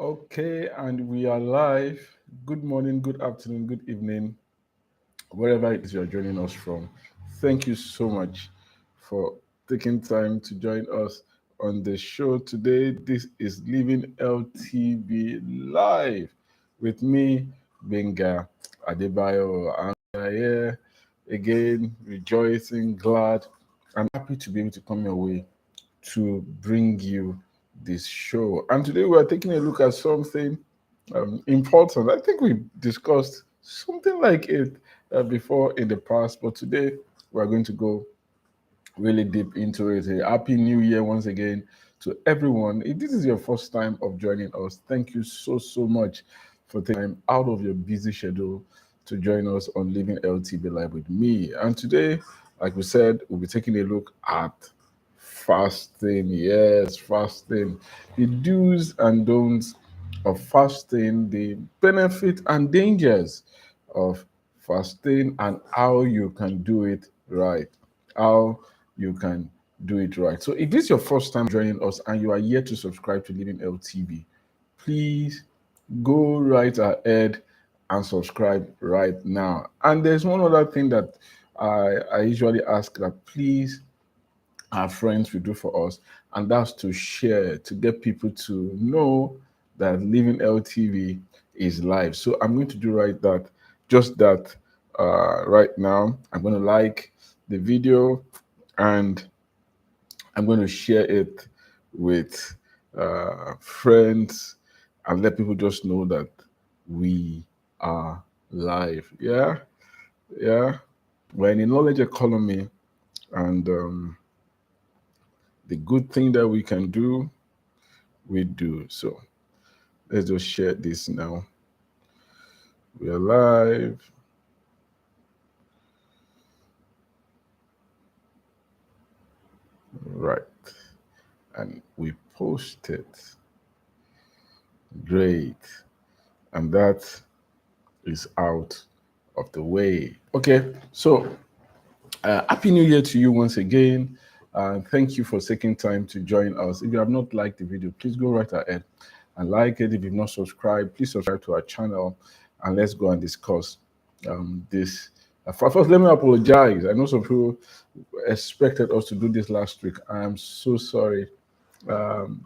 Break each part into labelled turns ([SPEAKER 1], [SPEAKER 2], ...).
[SPEAKER 1] Okay, and we are live. Good morning, good afternoon, good evening, wherever it is you're joining us from. Thank you so much for taking time to join us on the show today. This is Living LTV live with me, Gbenga Adebayo. And we are here again, rejoicing, glad, and happy to be able to come your way to bring you this show. And today we are taking a look at something important. I think we discussed something like it before in the past, but today we're going to go really deep into it. A happy New Year once again to everyone. If this is your first time of joining us, thank you so much for taking time out of your busy schedule to join us on Living LTB Live with me. And today, like we said, we'll be taking a look at fasting. Yes, fasting. The do's and don'ts of fasting, the benefits and dangers of fasting, and how you can do it right. How you can do it right. So, if this is your first time joining us and you are yet to subscribe to Living LTV, please go right ahead and subscribe right now. And there's one other thing that I usually ask that please our friends will do for us, and that's to share, to get people to know that Living LTV is live. So I'm going to do just that right now. I'm going to like the video and I'm going to share it with friends and let people just know that we are live. Yeah, yeah. We're in a knowledge economy, and the good thing that we can do, we do. So let's just share this now. We are live. Right. And we post it. Great. And that is out of the way. Okay. So Happy New Year to you once again. Thank you for taking time to join us. If you have not liked the video, please go right ahead and like it. If you've not subscribed, please subscribe to our channel and let's go and discuss this. First, let me apologize. I know some people expected us to do this last week. I am so sorry. Um,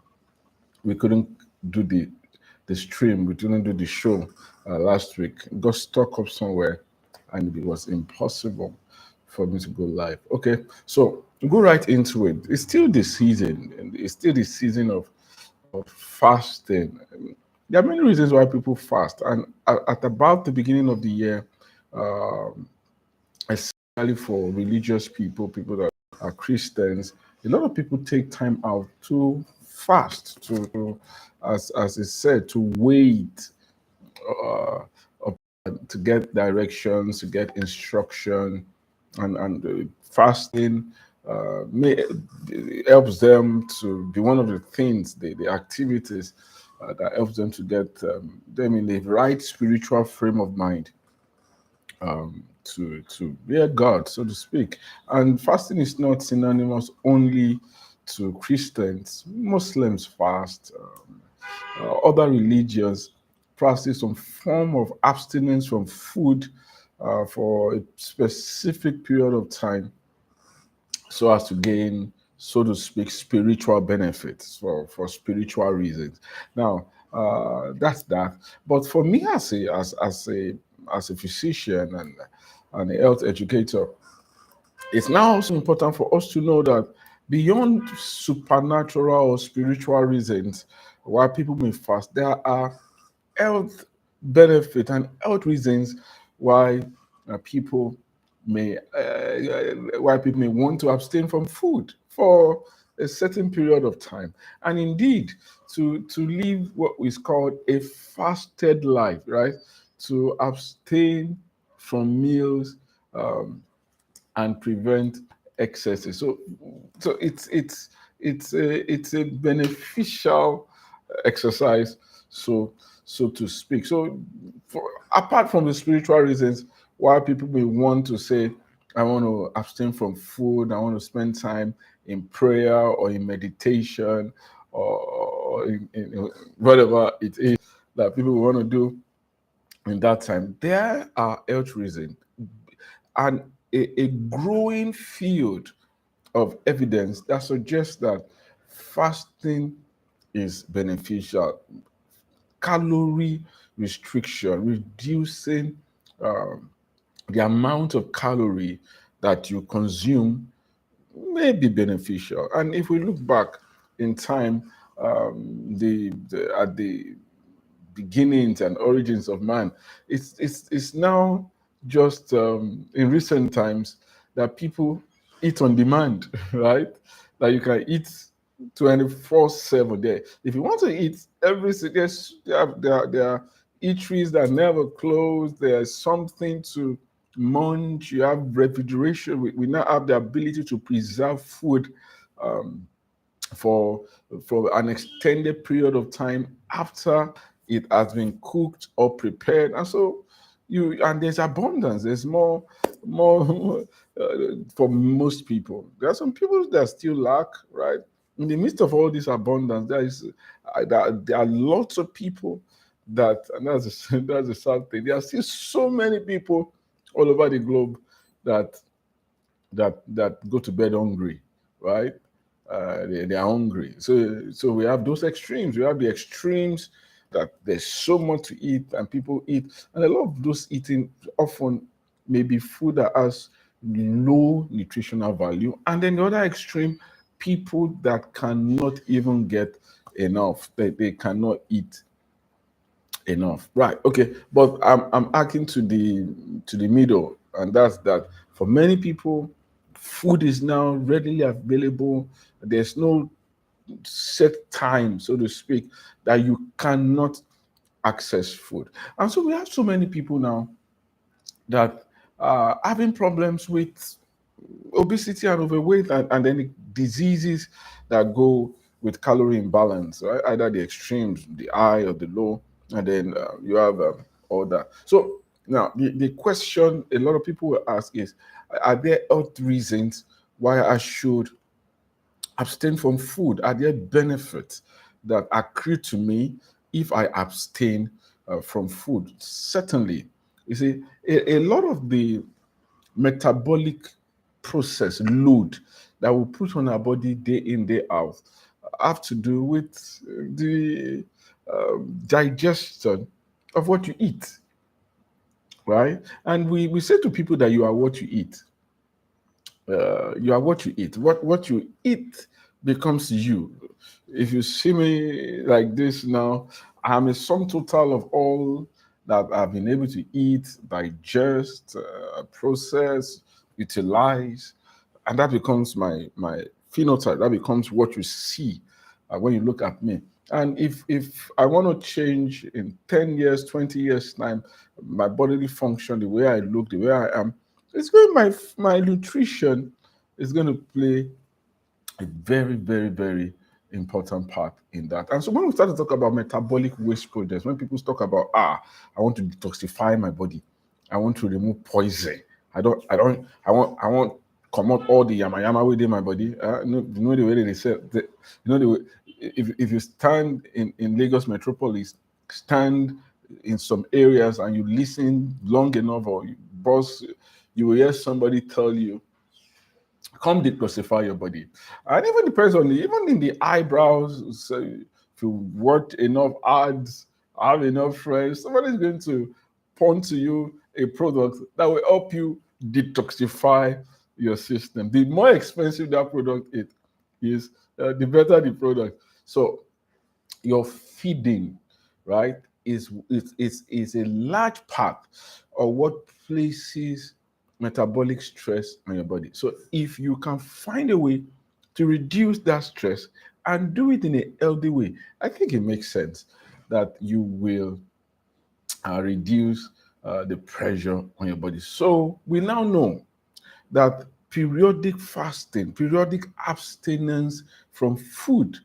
[SPEAKER 1] we couldn't do the stream. We didn't do the show last week. Got stuck up somewhere, and it was impossible for me to go live. Okay, so go right into it. It's still the season, and it's still the season of fasting. There are many reasons why people fast, and at about the beginning of the year, um, especially for religious people, people that are Christians, a lot of people take time out to fast, as it said, to wait, uh, to get directions, to get instruction, and fasting helps them to be one of the things, the activities that helps them to get them in the right spiritual frame of mind to bear God, so to speak. And fasting is not synonymous only to Christians. Muslims fast. Other religions practice some form of abstinence from food for a specific period of time so as to gain, so to speak, spiritual benefits for spiritual reasons. Now, that's that. But for me as a physician and a health educator, it's now also important for us to know that beyond supernatural or spiritual reasons why people may fast, there are health benefit and health reasons why people why people may want to abstain from food for a certain period of time, and indeed to live what is called a fasted life, right? To abstain from meals and prevent excesses. So it's a beneficial exercise, so to speak. So apart from the spiritual reasons why people may want to say, I want to abstain from food, I want to spend time in prayer or in meditation or in whatever it is that people want to do in that time. There are health reasons and a growing field of evidence that suggests that fasting is beneficial. Calorie restriction, reducing um, the amount of calorie that you consume may be beneficial. And if we look back in time, at the beginnings and origins of man, it's now just in recent times that people eat on demand, right? That you can eat 24/7 there. If you want to eat every single, there are eateries that never close. There's something to munch. You have refrigeration. We now have the ability to preserve food um, for an extended period of time after it has been cooked or prepared, and so there's abundance. There's more for most people. There are some people that still lack, right? In the midst of all this abundance, there are lots of people and that's a sad thing. There are still so many people all over the globe that that go to bed hungry, right? They are hungry. So we have those extremes. We have the extremes that there's so much to eat and people eat, and a lot of those eating often may be food that has low nutritional value. And then the other extreme, people that cannot even get enough, that they cannot eat enough. Right. Okay. But I'm acting to the middle, and that's that. For many people, food is now readily available. There's no set time, so to speak, that you cannot access food. And so we have so many people now that are having problems with obesity and overweight, and then the diseases that go with calorie imbalance, right? Either the extremes, the high or the low, and then you have all that. So now the question a lot of people will ask is, are there health reasons why I should abstain from food? Are there benefits that accrue to me if I abstain from food? Certainly. You see, a lot of the metabolic process load that we put on our body day in, day out have to do with the digestion of what you eat, right? And we say to people that you are what you eat. You are what you eat. What you eat becomes you. If you see me like this now, I'm a sum total of all that I've been able to eat, digest, process, utilize, and that becomes my phenotype. That becomes what you see when you look at me. And if I want to change in 10 years, 20 years time, my bodily function, the way I look, the way I am, it's going my nutrition is going to play a very, very, very important part in that. And so when we start to talk about metabolic waste projects, when people talk about I want to detoxify my body, I want to remove poison, I want come out all the yama yama within my body. You know the way they say, the way, if you stand in Lagos metropolis, stand in some areas and you listen long enough, or you boss, you will hear somebody tell you, come detoxify your body. And even depends on even in the eyebrows. So if you worked enough ads, have enough friends, somebody's going to point to you a product that will help you detoxify your system. The more expensive that product is, the better the product. So your feeding, right, is a large part of what places metabolic stress on your body. So if you can find a way to reduce that stress and do it in a healthy way, I think it makes sense that you will reduce the pressure on your body. So we now know that periodic fasting, periodic abstinence from food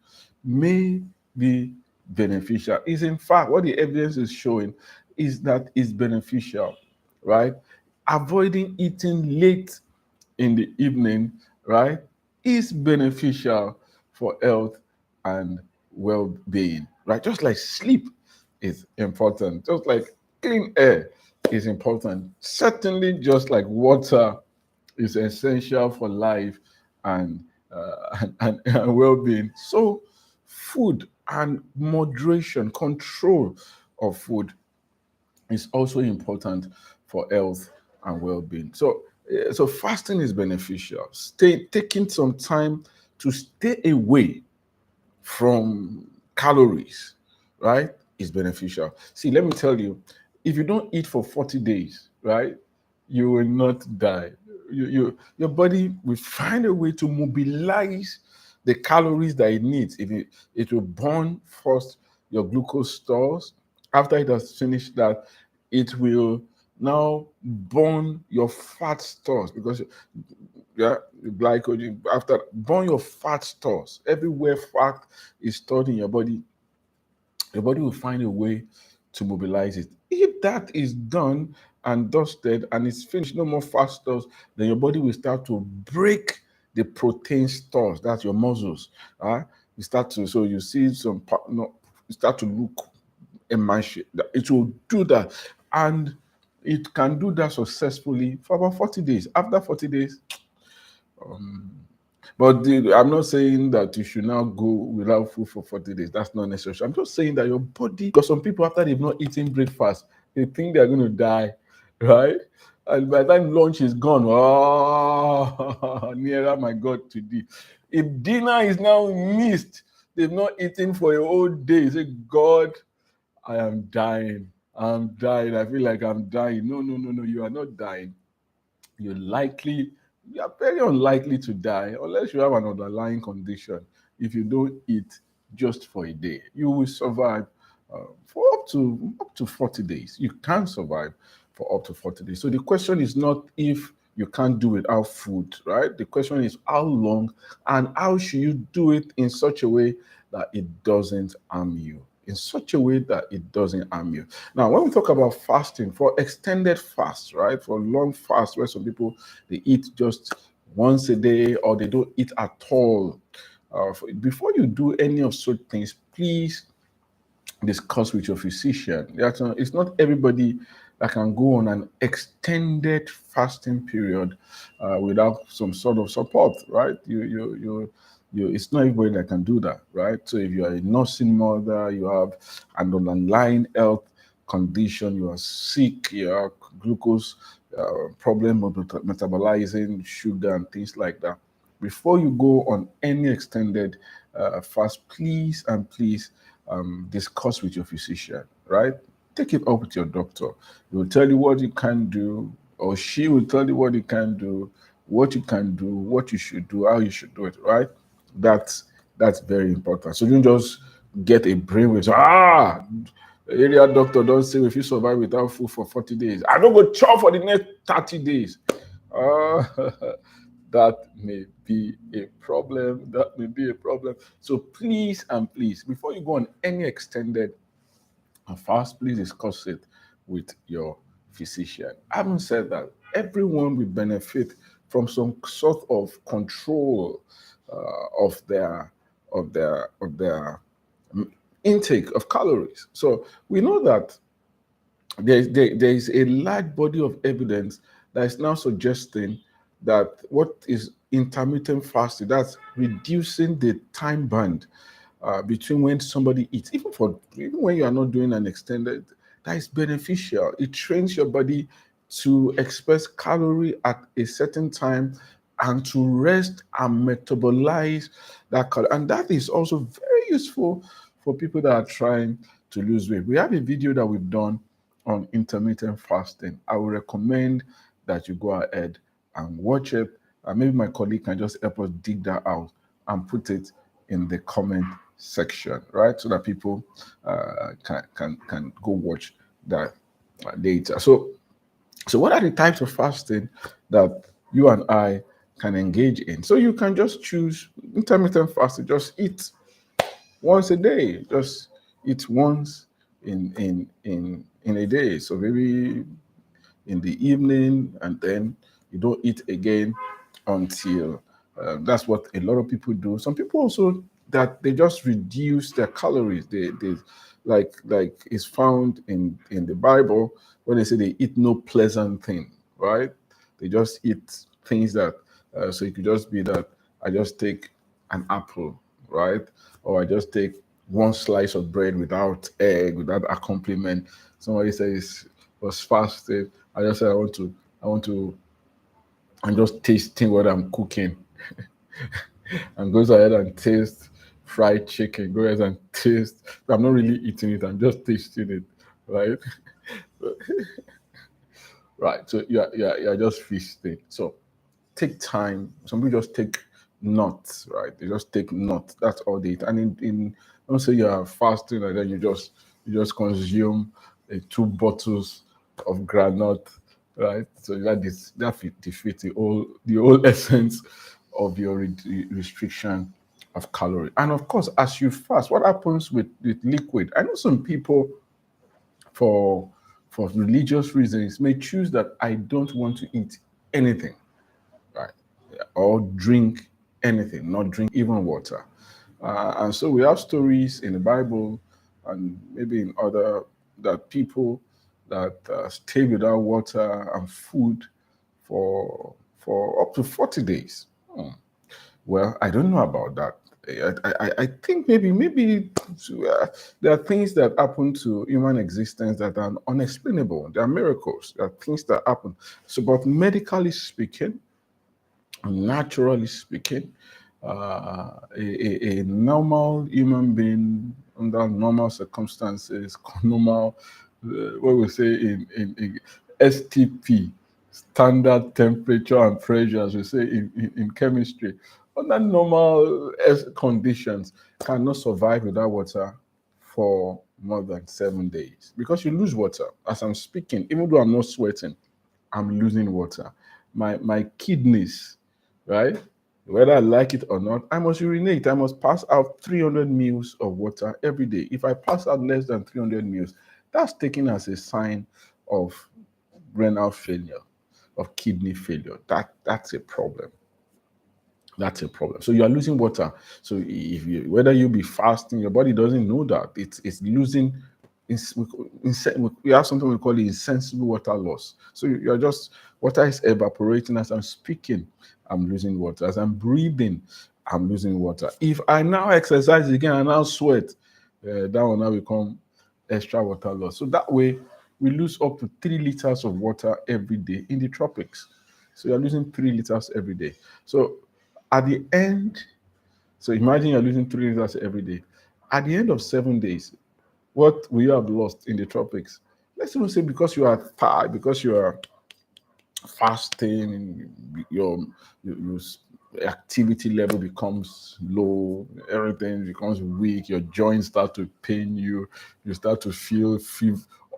[SPEAKER 1] may be beneficial. Is in fact what the evidence is showing is that it's beneficial, right? Avoiding eating late in the evening, right, is beneficial for health and well-being, right? Just like sleep is important, just like clean air is important, certainly just like water is essential for life and and well-being. So food and moderation, control of food is also important for health and well-being. So fasting is beneficial. Taking some time to stay away from calories, right, is beneficial. See, let me tell you, if you don't eat for 40 days, right, you will not die. Your body will find a way to mobilize the calories that it needs. It will burn first your glucose stores. After it has finished that, it will now burn your fat stores because yeah, glycogen. After burn your fat stores, everywhere fat is stored in your body will find a way to mobilize it. If that is done and dusted and it's finished, no more fat stores, then your body will start to break the protein stores. That's your muscles. You start to, so you see no, you start to look emaciated. It will do that, and it can do that successfully for about 40 days. After 40 days, I'm not saying that you should now go without food for 40 days. That's not necessary. I'm just saying that your body, because some people, after they've not eaten breakfast, they think they're going to die, right? And by the time lunch is gone, oh, nearer my God today. If dinner is now missed, they've not eaten for a whole day. Say, God, I am dying. I'm dying. I feel like I'm dying. No, no, no, no. You are not dying. You are very unlikely to die unless you have an underlying condition. If you don't eat just for a day, you will survive for up to 40 days. You can survive for up to 40 days. So the question is not if you can't do without food, right? The question is how long and how should you do it in such a way that it doesn't harm you. In such a way that it doesn't harm you. Now, when we talk about fasting, for extended fast, right, for long fast, where some people they eat just once a day or they don't eat at all, before you do any of such things, please discuss with your physician. It's not everybody that can go on an extended fasting period without some sort of support, right? It's not everybody that can do that, right? So if you are a nursing mother, you have an underlying health condition, you are sick, you have glucose problem of metabolizing sugar and things like that. Before you go on any extended fast, please and please discuss with your physician, right? Take it up with your doctor. He will tell you what you can do, or she will tell you what you can do, what you can do, what you should do, how you should do it, right? That's very important. So you don't just get a brainwave. So, the area doctor don't say if you survive without food for 40 days, I don't go chop for the next 30 days. Uh, that may be a problem. That may be a problem. So please and please, before you go on any extended fast, please discuss it with your physician. Having said that, everyone will benefit from some sort of control of their intake of calories. So we know that there is a large body of evidence that is now suggesting that what is intermittent fasting, that's reducing the time band between when somebody eats, even when you are not doing an extended, that is beneficial. It trains your body to express calorie at a certain time and to rest and metabolize that calorie. And that is also very useful for people that are trying to lose weight. We have a video that we've done on intermittent fasting. I would recommend that you go ahead and watch it. Maybe my colleague can just help us dig that out and put it in the comment section, right? So that people can go watch that later. So what are the types of fasting that you and I can engage in? So you can just choose intermittent fasting. Just eat once a day. Just eat once in a day. So maybe in the evening, and then you don't eat again until that's what a lot of people do. Some people also that they just reduce their calories. They like is found in the Bible when they say they eat no pleasant thing, right? They just eat things that so it could just be that I just take an apple, right? Or I just take one slice of bread without egg, without accompaniment. Somebody says was fasted. I just said I want to I'm just tasting what I'm cooking and goes ahead and taste fried chicken, go ahead and taste. I'm not really eating it, I'm just tasting it, right? Right. So you're just feasting. So take time. Some people just take nuts, right? They just take nuts. That's all they eat. And in don't say you are fasting and then you just consume 2 bottles of granite, right? So defeats the whole essence of your restriction of calorie. And of course, as you fast, what happens with liquid? I know some people for religious reasons may choose that I don't want to eat anything, right? Or drink anything, not drink even water. And so we have stories in the Bible and maybe in other that people that stay without water and food for up to 40 days. Hmm. Well, I don't know about that. I think maybe there are things that happen to human existence that are unexplainable. There are miracles. There are things that happen. So, but medically speaking, naturally speaking, a normal human being under normal circumstances, normal, what we say in STP, standard temperature and pressure, as we say in chemistry, under normal conditions, cannot survive without water for more than 7 days because you lose water. As I'm speaking, even though I'm not sweating, I'm losing water. My kidneys, right? Whether I like it or not, I must urinate. I must pass out 300 mils of water every day. If I pass out less than 300 mils, that's taken as a sign of renal failure, of kidney failure. That's a problem. That's a problem. So you are losing water. So if you, whether you be fasting, your body doesn't know that it's losing. We have something we call insensible water loss. So you're just water is evaporating as I'm speaking. I'm losing water as I'm breathing. I'm losing water. If I now exercise again and now sweat, that will now become extra water loss. So that way we lose up to 3 liters of water every day in the tropics. So you're losing 3 liters every day. So at the end, so imagine you're losing 3 liters every day. At the end of 7 days, what will you have lost in the tropics? Let's even say because you are tired, because you are fasting, your activity level becomes low, everything becomes weak, your joints start to pain you, you start to feel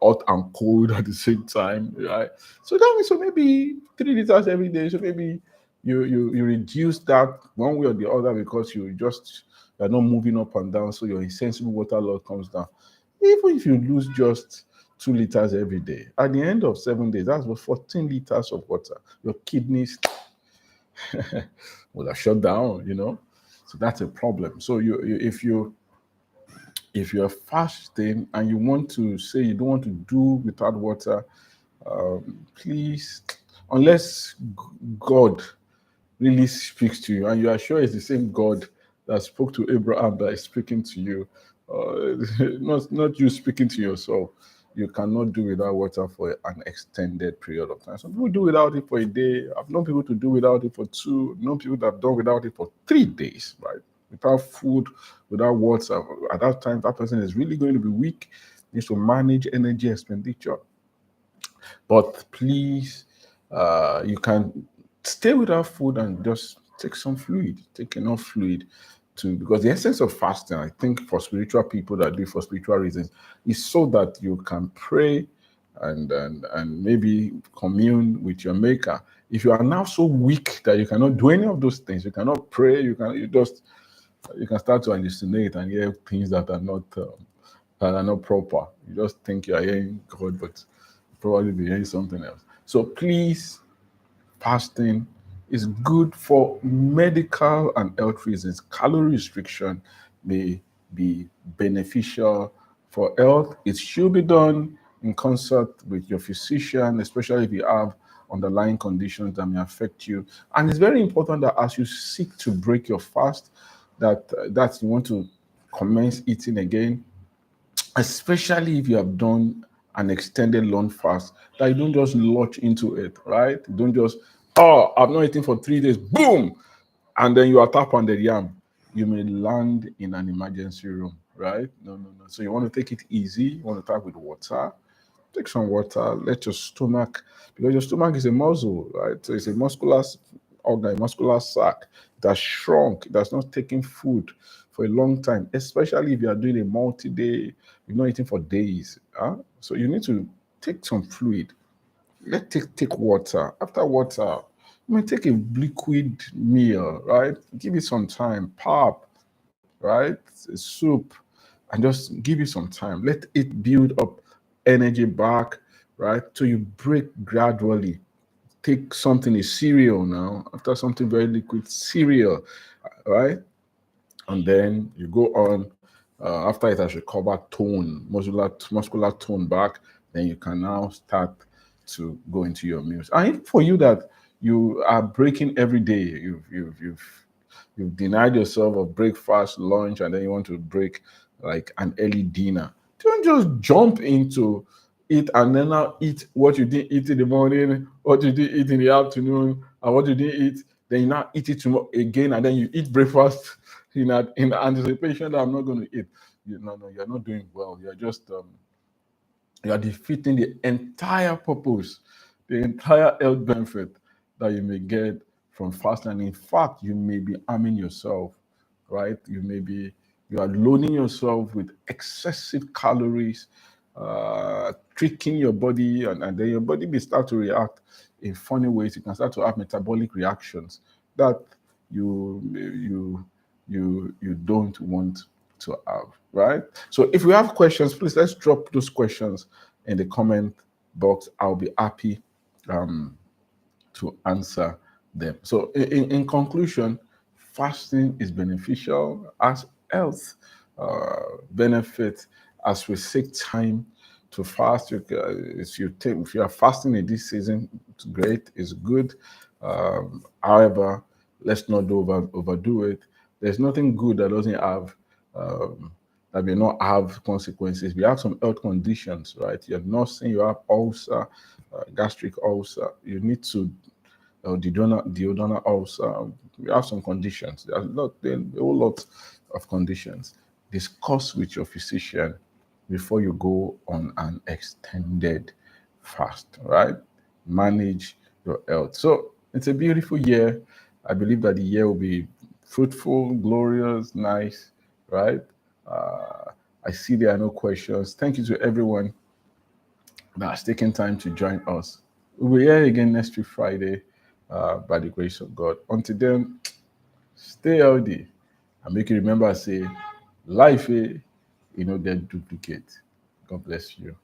[SPEAKER 1] hot and cold at the same time, right? So that means so maybe 3 liters every day. So maybe you reduce that one way or the other because you're not moving up and down, so your insensible water loss comes down. Even if you lose just 2 liters every day, at the end of 7 days, that's what 14 liters of water. Your kidneys will have shut down. So that's a problem. So if you're fasting and you want to say you don't want to do without water, please, unless God really speaks to you and you are sure it's the same God that spoke to Abraham that is speaking to you, not you speaking to yourself, you cannot do without water for an extended period of time. Some people do without it for a day. I've known people to do without it for 2. I've known people that have done without it for 3 days, right? Without food, without water. At that time, that person is really going to be weak, needs to manage energy expenditure. But please, you can stay without food and just take some fluid, take enough fluid because the essence of fasting, I think, for spiritual people that do it for spiritual reasons, is so that you can pray and maybe commune with your maker. If you are now so weak that you cannot do any of those things, you cannot pray, you can start to hallucinate and hear things that are not proper. You just think you are hearing God, but probably be hearing something else. So please, fasting is good for medical and health reasons. Calorie restriction may be beneficial for health. It should be done in concert with your physician, especially if you have underlying conditions that may affect you. And it's very important that as you seek to break your fast, that you want to commence eating again, especially if you have done an extended long fast, that you don't just launch into it, right? You don't just, oh, I've not eaten for 3 days, boom, and then you are tap on the yam. You may land in an emergency room, right? No, no, no. So you want to take it easy. You want to start with water. Take some water. Let your stomach, because your stomach is a muscle, right? So it's a muscular organ, muscular sac that shrunk. That's not taking food for a long time, especially if you are doing a multi-day, you're not eating for days. So you need to take some fluid. Take water. After water, you may take a liquid meal, right? Give it some time. Pap, right? A soup, and just give it some time. Let it build up energy back, right? So you break gradually. Take something, a cereal now. After something very liquid, cereal, right? And then you go on, after it has recovered tone, muscular tone back, then you can now start to go into your meals. And if for you that you are breaking every day, you've denied yourself of breakfast, lunch, and then you want to break like an early dinner, don't just jump into it and then now eat what you didn't eat in the morning, what you didn't eat in the afternoon, and what you didn't eat. Then you now eat it tomorrow again, and then you eat breakfast in anticipation that I'm not going to eat. No, you're not doing well. You're just you are defeating the entire purpose, the entire health benefit that you may get from fasting. And in fact, you may be harming yourself, right? You are loading yourself with excessive calories, tricking your body, and then your body may start to react in funny ways. You can start to have metabolic reactions that you don't want to have, right? So if you have questions, please let's drop those questions in the comment box. I'll be happy to answer them. So in conclusion, fasting is beneficial as health benefit. As we take time to fast, if you are fasting in this season, it's great, it's good. However, let's not overdo it. There's nothing good that doesn't have that may not have consequences. We have some health conditions, right? You're not saying you have ulcer, gastric ulcer. You need to duodenal ulcer. We have some conditions. There's a whole lot of conditions. Discuss with your physician before you go on an extended fast, right? Manage your health. So it's a beautiful year. I believe that the year will be fruitful, glorious, nice, right? I see there are no questions. Thank you to everyone that's taken time to join us. We'll be here again next week, Friday, by the grace of God. Until then, stay healthy and make you remember, say, life, get duplicate. God bless you.